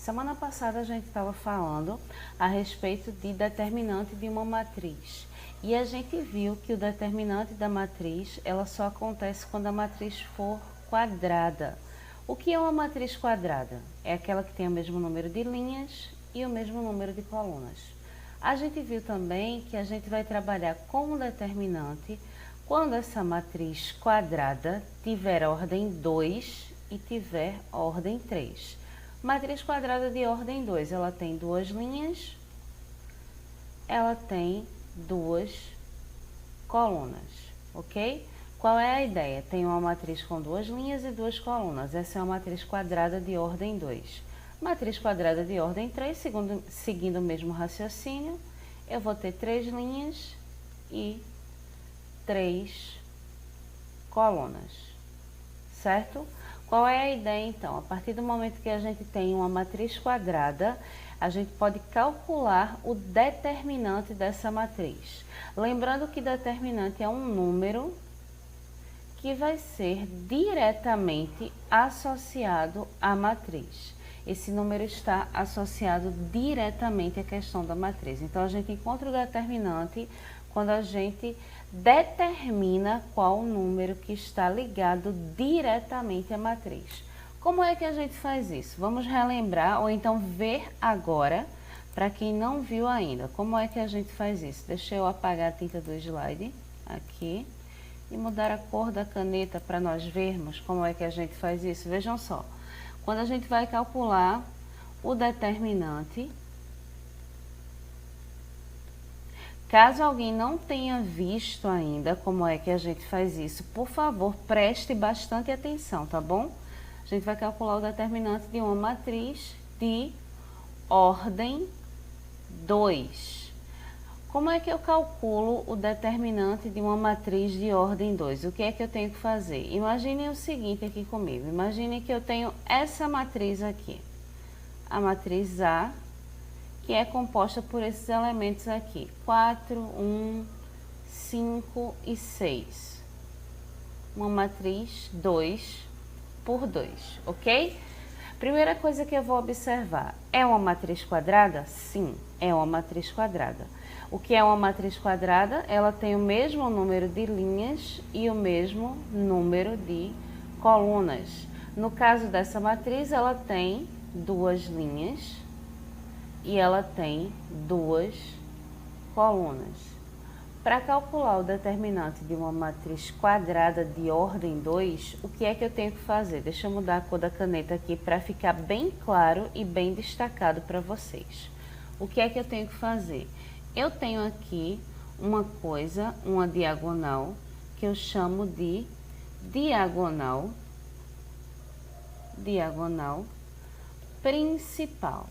Semana passada a gente estava falando a respeito de determinante de uma matriz. E a gente viu que o determinante da matriz, ela só acontece quando a matriz for quadrada. O que é uma matriz quadrada? É aquela que tem o mesmo número de linhas e o mesmo número de colunas. A gente viu também que a gente vai trabalhar com o determinante quando essa matriz quadrada tiver ordem 2 e tiver ordem 3. Matriz quadrada de ordem 2, ela tem duas linhas, ela tem duas colunas, ok? Qual é a ideia? Tem uma matriz com duas linhas e duas colunas. Essa é uma matriz quadrada de ordem 2. Matriz quadrada de ordem 3, seguindo o mesmo raciocínio, eu vou ter 3 linhas e 3 colunas, certo? Qual é a ideia, então? A partir do momento que a gente tem uma matriz quadrada, a gente pode calcular o determinante dessa matriz. Lembrando que determinante é um número que vai ser diretamente associado à matriz. Esse número está associado diretamente à questão da matriz. Então, a gente encontra o determinante quando a gente determina qual o número que está ligado diretamente à matriz. Como é que a gente faz isso? Vamos relembrar ou então ver agora, para quem não viu ainda, como é que a gente faz isso. Deixa eu apagar a tinta do slide aqui e mudar a cor da caneta para nós vermos como é que a gente faz isso. Vejam só, quando a gente vai calcular o determinante, caso alguém não tenha visto ainda como é que a gente faz isso, por favor, preste bastante atenção, tá bom? A gente vai calcular o determinante de uma matriz de ordem 2. Como é que eu calculo o determinante de uma matriz de ordem 2? O que é que eu tenho que fazer? Imaginem o seguinte aqui comigo. Imagine que eu tenho essa matriz aqui. A matriz A, que é composta por esses elementos aqui, 4, 1, 5 e 6. Uma matriz 2 por 2, ok? Primeira coisa que eu vou observar, é uma matriz quadrada? Sim, é uma matriz quadrada. O que é uma matriz quadrada? Ela tem o mesmo número de linhas e o mesmo número de colunas. No caso dessa matriz, ela tem duas linhas e ela tem duas colunas. Para calcular o determinante de uma matriz quadrada de ordem 2, o que é que eu tenho que fazer? Deixa eu mudar a cor da caneta aqui para ficar bem claro e bem destacado para vocês. O que é que eu tenho que fazer? Eu tenho aqui uma coisa, uma diagonal, que eu chamo de diagonal principal.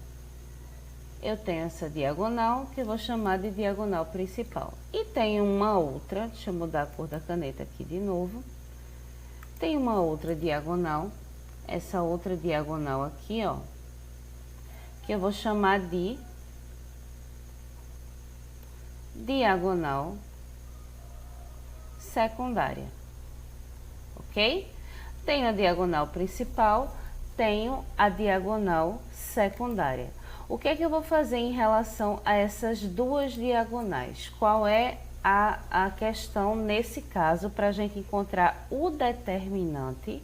Eu tenho essa diagonal que eu vou chamar de diagonal principal. E tem uma outra, deixa eu mudar a cor da caneta aqui de novo. Tem uma outra diagonal, essa outra diagonal aqui, ó, que eu vou chamar de diagonal secundária, ok? Tenho a diagonal principal, tenho a diagonal secundária. O que é que eu vou fazer em relação a essas duas diagonais? Qual é a questão nesse caso para a gente encontrar o determinante,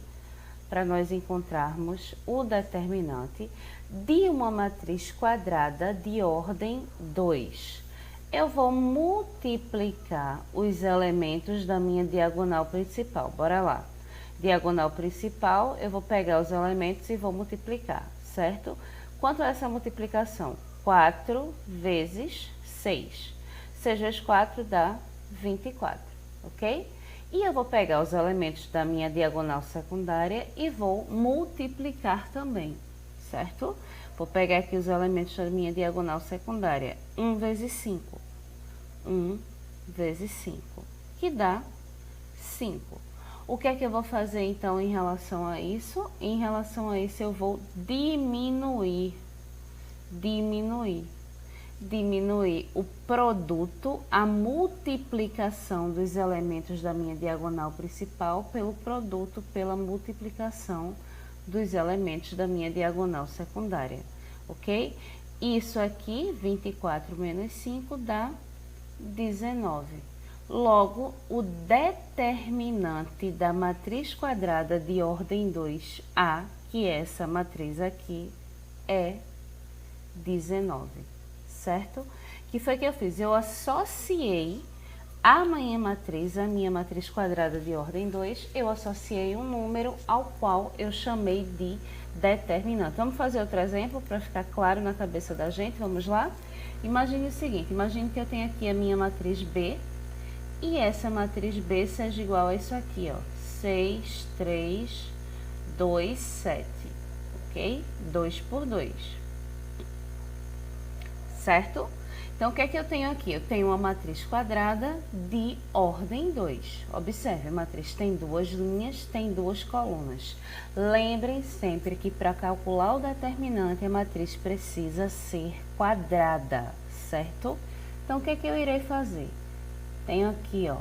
para nós encontrarmos o determinante de uma matriz quadrada de ordem 2? Eu vou multiplicar os elementos da minha diagonal principal. Bora lá. Diagonal principal, eu vou pegar os elementos e vou multiplicar, certo? Quanto é essa multiplicação? 4 vezes 6. 6 vezes 4 dá 24, ok? E eu vou pegar os elementos da minha diagonal secundária e vou multiplicar também, certo? Vou pegar aqui os elementos da minha diagonal secundária. 1 vezes 5. 1 vezes 5, que dá 5. O que é que eu vou fazer, então, em relação a isso? Em relação a isso, eu vou diminuir o produto, a multiplicação dos elementos da minha diagonal principal pelo produto, pela multiplicação dos elementos da minha diagonal secundária. ok? Isso aqui, 24 menos 5 dá 19. Logo, o determinante da matriz quadrada de ordem 2A, que é essa matriz aqui, é 19, certo? Que foi que eu fiz? Eu associei a minha matriz quadrada de ordem 2, eu associei um número ao qual eu chamei de determinante. Vamos fazer outro exemplo para ficar claro na cabeça da gente, vamos lá? Imagine o seguinte, imagine que eu tenho aqui a minha matriz B, e essa matriz B seja igual a isso aqui, ó, 6, 3, 2, 7, ok? 2 por 2, certo? Então, o que é que eu tenho aqui? Eu tenho uma matriz quadrada de ordem 2. Observe, a matriz tem duas linhas, tem duas colunas. Lembrem sempre que para calcular o determinante, a matriz precisa ser quadrada, certo? Então, o que é que eu irei fazer? Tenho aqui, ó,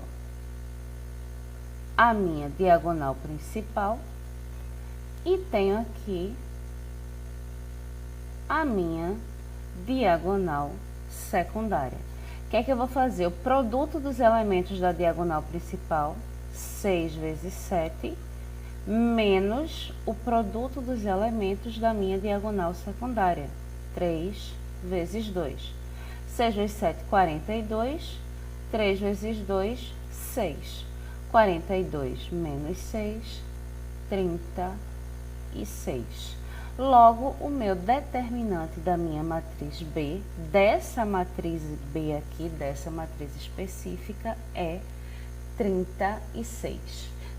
a minha diagonal principal e tenho aqui a minha diagonal secundária. O que é que eu vou fazer? O produto dos elementos da diagonal principal, 6 vezes 7, menos o produto dos elementos da minha diagonal secundária, 3 vezes 2. 6 vezes 7, 42. 3 vezes 2, 6. 42 menos 6, 36. Logo, o meu determinante da minha matriz B, dessa matriz B aqui, dessa matriz específica, é 36,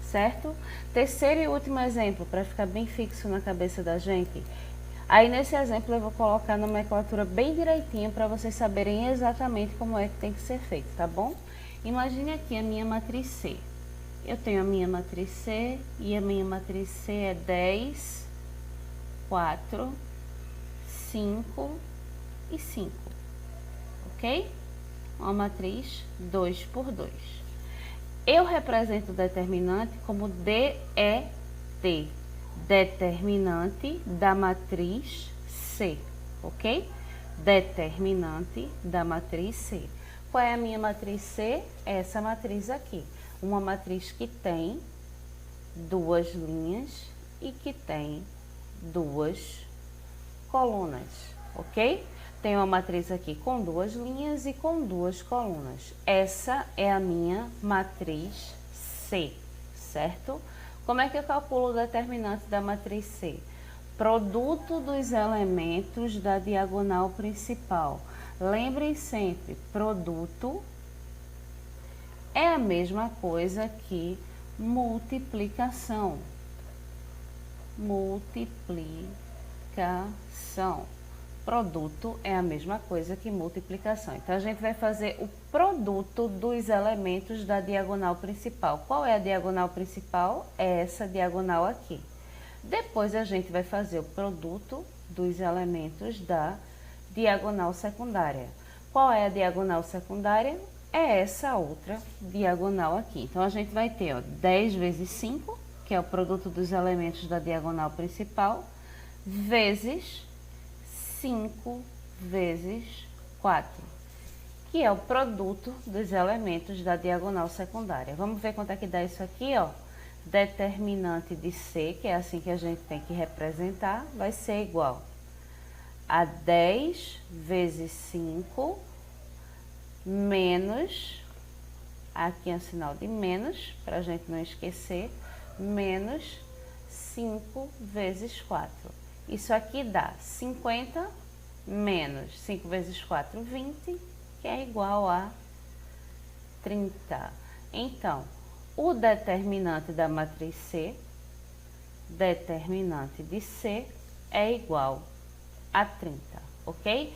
certo? Terceiro e último exemplo, para ficar bem fixo na cabeça da gente. Aí, nesse exemplo, eu vou colocar a nomenclatura bem direitinho para vocês saberem exatamente como é que tem que ser feito, tá bom? Imagine aqui a minha matriz C. Eu tenho a minha matriz C e a minha matriz C é 10, 4, 5 e 5, ok? Uma matriz 2 por 2. Eu represento o determinante como DET, determinante da matriz C, ok? Determinante da matriz C. Qual é a minha matriz C? É essa matriz aqui. Uma matriz que tem duas linhas e que tem duas colunas, ok? Tem uma matriz aqui com duas linhas e com duas colunas. Essa é a minha matriz C, certo? Como é que eu calculo o determinante da matriz C? Produto dos elementos da diagonal principal. Lembrem sempre, produto é a mesma coisa que multiplicação. Multiplicação. Produto é a mesma coisa que multiplicação. Então, a gente vai fazer o produto dos elementos da diagonal principal. Qual é a diagonal principal? É essa diagonal aqui. Depois, a gente vai fazer o produto dos elementos da diagonal secundária. Qual é a diagonal secundária? É essa outra diagonal aqui. Então, a gente vai ter, ó, 10 vezes 5, que é o produto dos elementos da diagonal principal, vezes 5 vezes 4, que é o produto dos elementos da diagonal secundária. Vamos ver quanto é que dá isso aqui, ó. Determinante de C, que é assim que a gente tem que representar, vai ser igual a 10 vezes 5 menos, aqui é um sinal de menos, para a gente não esquecer, menos 5 vezes 4. Isso aqui dá 50 menos 5 vezes 4, 20, que é igual a 30. Então, o determinante da matriz C, determinante de C, é igual a 30, ok?